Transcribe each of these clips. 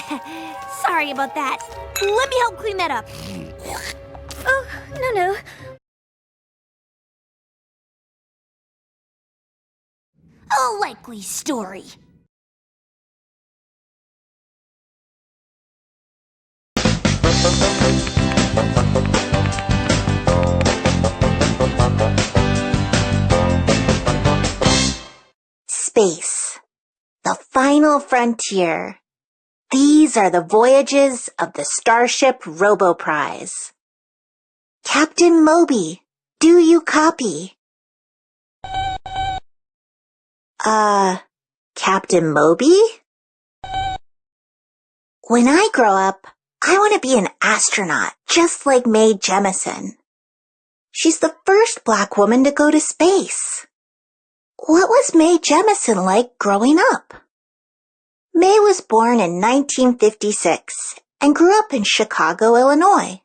Sorry about that. Let me help clean that up. Oh, no. A likely story. Space, the final frontier. These are the voyages of the starship RoboPrize. Captain Moby, do you copy? Captain Moby? When I grow up, I want to be an astronaut, just like Mae Jemison. She's the first Black woman to go to space. What was Mae Jemison like growing up? Mae was born in 1956 and grew up in Chicago, Illinois.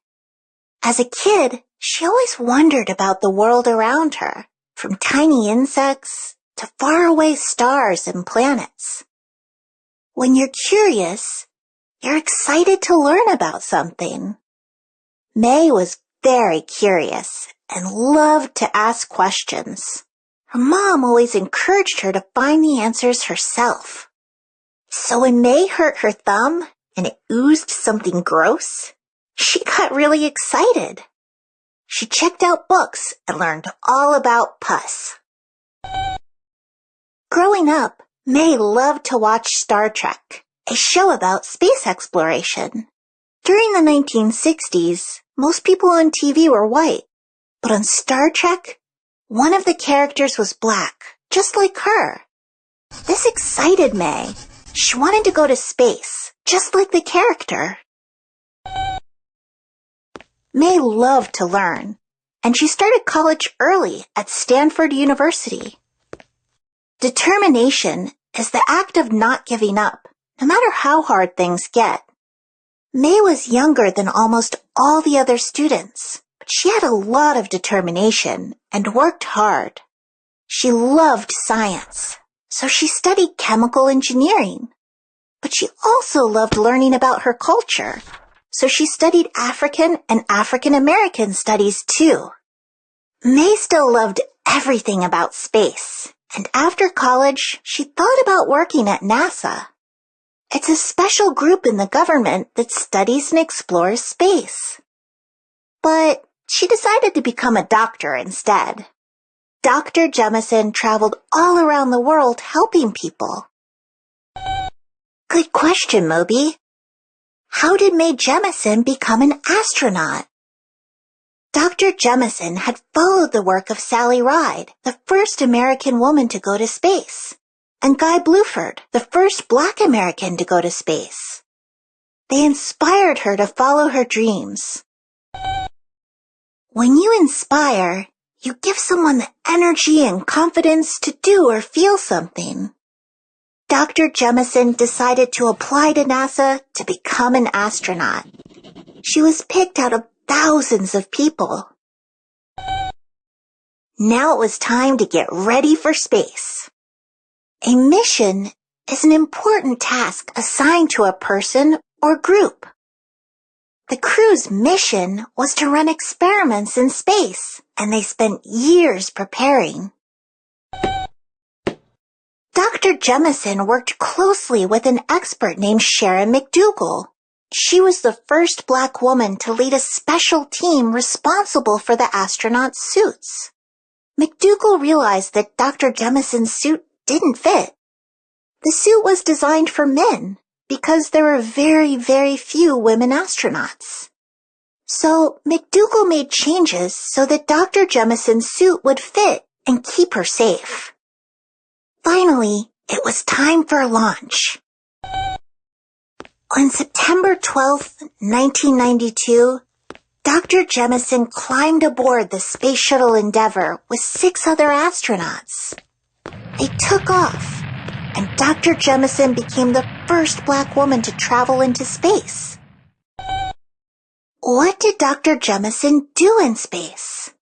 As a kid, she always wondered about the world around her, from tiny insects to faraway stars and planets. When you're curious, you're excited to learn about something. Mae was very curious and loved to ask questions. Her mom always encouraged her to find the answers herself. So when Mae hurt her thumb and it oozed something gross, she got really excited. She checked out books and learned all about pus. Growing up, Mae loved to watch Star Trek, a show about space exploration. During the 1960s, most people on TV were white, but on Star Trek, one of the characters was Black, just like her. This excited Mae. She wanted to go to space, just like the character. Mae loved to learn, and she started college early at Stanford University. Determination is the act of not giving up, no matter how hard things get. Mae was younger than almost all the other students, but she had a lot of determination and worked hard. She loved science, so she studied chemical engineering. But she also loved learning about her culture, so she studied African and African American studies too. Mae still loved everything about space, and after college, she thought about working at NASA. It's a special group in the government that studies and explores space. But she decided to become a doctor instead. Dr. Jemison traveled all around the world helping people. Good question, Moby. How did Mae Jemison become an astronaut? Dr. Jemison had followed the work of Sally Ride, the first American woman to go to space, and Guy Bluford, the first Black American to go to space. They inspired her to follow her dreams. When you inspire, you give someone the energy and confidence to do or feel something. Dr. Jemison decided to apply to NASA to become an astronaut. She was picked out of thousands of people. Now it was time to get ready for space. A mission is an important task assigned to a person or group. The crew's mission was to run experiments in space, and they spent years preparing. Dr. Jemison worked closely with an expert named Sharon McDougall. She was the first Black woman to lead a special team responsible for the astronauts' suits. McDougall realized that Dr. Jemison's suit didn't fit. The suit was designed for men because there were very, very few women astronauts. So McDougall made changes so that Dr. Jemison's suit would fit and keep her safe. Finally, it was time for launch. On September 12, 1992, Dr. Jemison climbed aboard the Space Shuttle Endeavour with 6 other astronauts. They took off, and Dr. Jemison became the first Black woman to travel into space. What did Dr. Jemison do in space?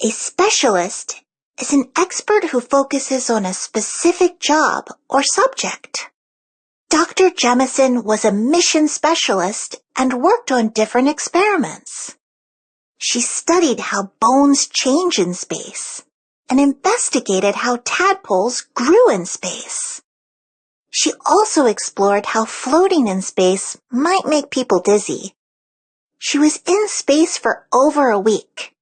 A specialist is an expert who focuses on a specific job or subject. Dr. Jemison was a mission specialist and worked on different experiments. She studied how bones change in space and investigated how tadpoles grew in space. She also explored how floating in space might make people dizzy. She was in space for over a week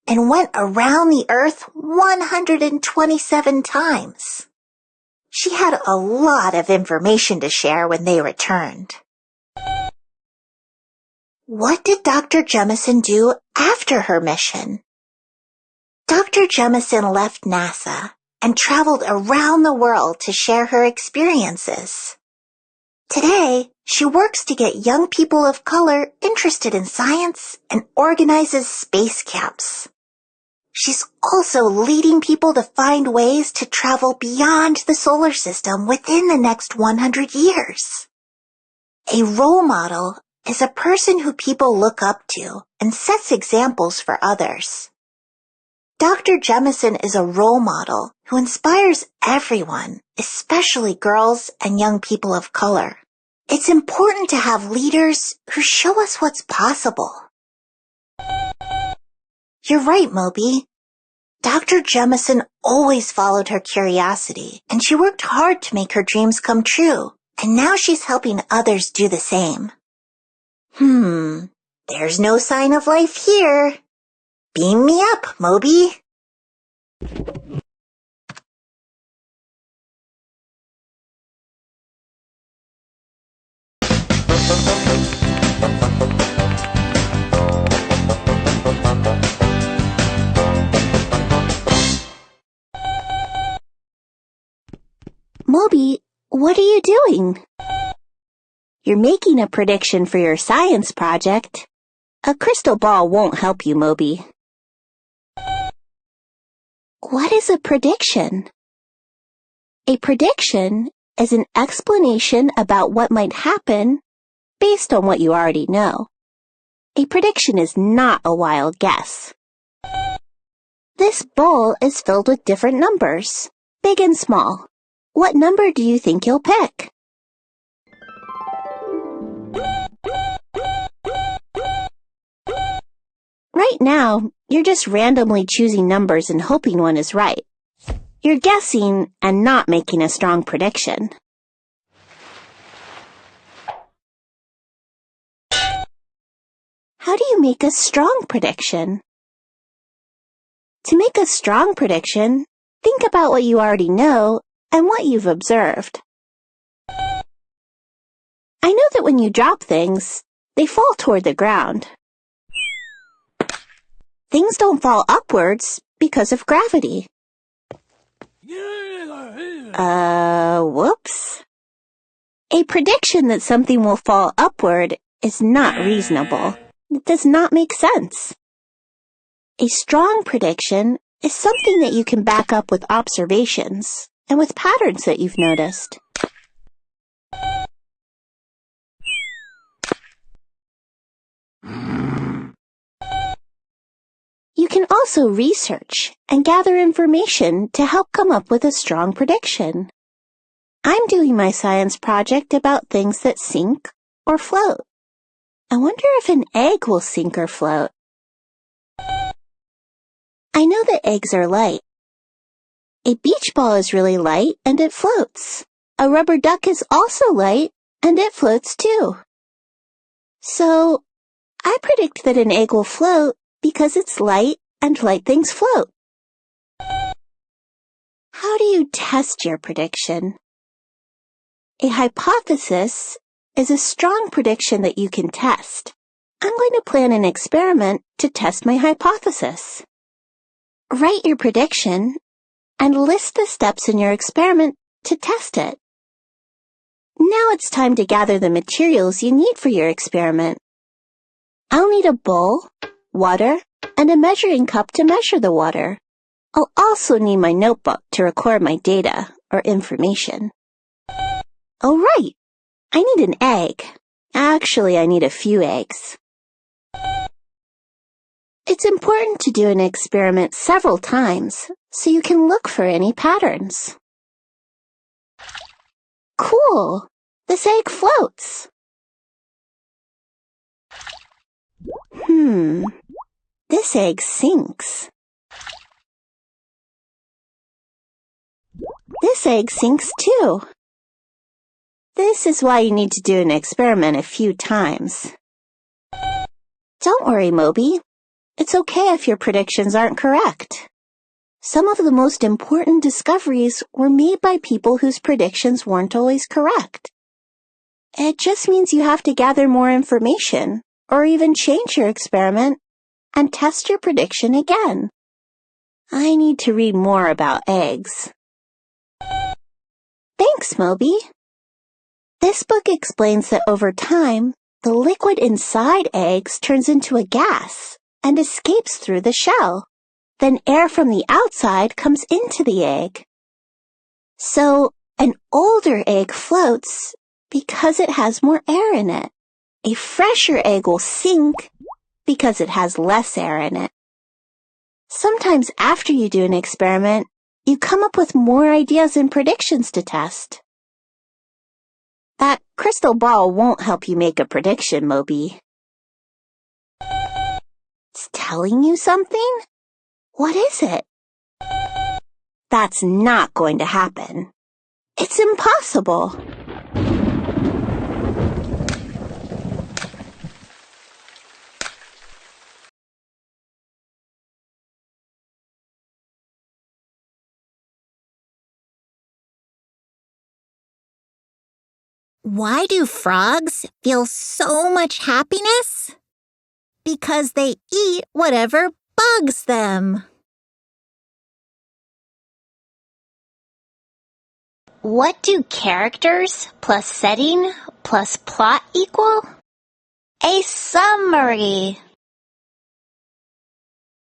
and went around the Earth 127 times. She had a lot of information to share when they returned. What did Dr. Jemison do after her mission? Dr. Jemison left NASA and traveled around the world to share her experiences. Today, she works to get young people of color interested in science and organizes space camps. She's also leading people to find ways to travel beyond the solar system within the next 100 years. A role model is a person who people look up to and sets examples for others. Dr. Jemison is a role model who inspires everyone, especially girls and young people of color. It's important to have leaders who show us what's possible. You're right, Moby. Dr. Jemison always followed her curiosity, and she worked hard to make her dreams come true, and now she's helping others do the same. There's no sign of life here. Beam me up, Moby. Moby, what are you doing? You're making a prediction for your science project. A crystal ball won't help you, Moby. What is a prediction? A prediction is an explanation about what might happen based on what you already know. A prediction is not a wild guess. This bowl is filled with different numbers, big and small. What number do you think you'll pick? Right now, you're just randomly choosing numbers and hoping one is right. You're guessing and not making a strong prediction. How do you make a strong prediction? To make a strong prediction, think about what you already know and what you've observed. I know that when you drop things, they fall toward the ground. Things don't fall upwards because of gravity. Whoops. A prediction that something will fall upward is not reasonable. It does not make sense. A strong prediction is something that you can back up with observations and with patterns that you've noticed. You can also research and gather information to help come up with a strong prediction. I'm doing my science project about things that sink or float. I wonder if an egg will sink or float. I know that eggs are light. A beach ball is really light and it floats. A rubber duck is also light and it floats too. So, I predict that an egg will float because it's light and light things float. How do you test your prediction? A hypothesis is a strong prediction that you can test. I'm going to plan an experiment to test my hypothesis. Write your prediction and list the steps in your experiment to test it. Now it's time to gather the materials you need for your experiment. I'll need a bowl, water, and a measuring cup to measure the water. I'll also need my notebook to record my data or information. Oh, right. I need an egg. Actually, I need a few eggs. It's important to do an experiment several times so you can look for any patterns. Cool! This egg floats. This egg sinks. This egg sinks too. This is why you need to do an experiment a few times. Don't worry, Moby. It's okay if your predictions aren't correct. Some of the most important discoveries were made by people whose predictions weren't always correct. It just means you have to gather more information, or even change your experiment, and test your prediction again. I need to read more about eggs. Thanks, Moby. This book explains that over time, the liquid inside eggs turns into a gas and escapes through the shell. Then air from the outside comes into the egg. So, an older egg floats because it has more air in it. A fresher egg will sink because it has less air in it. Sometimes after you do an experiment, you come up with more ideas and predictions to test. That crystal ball won't help you make a prediction, Moby. It's telling you something? What is it? That's not going to happen. It's impossible. Why do frogs feel so much happiness? Because they eat whatever bugs them. What do characters plus setting plus plot equal? A summary.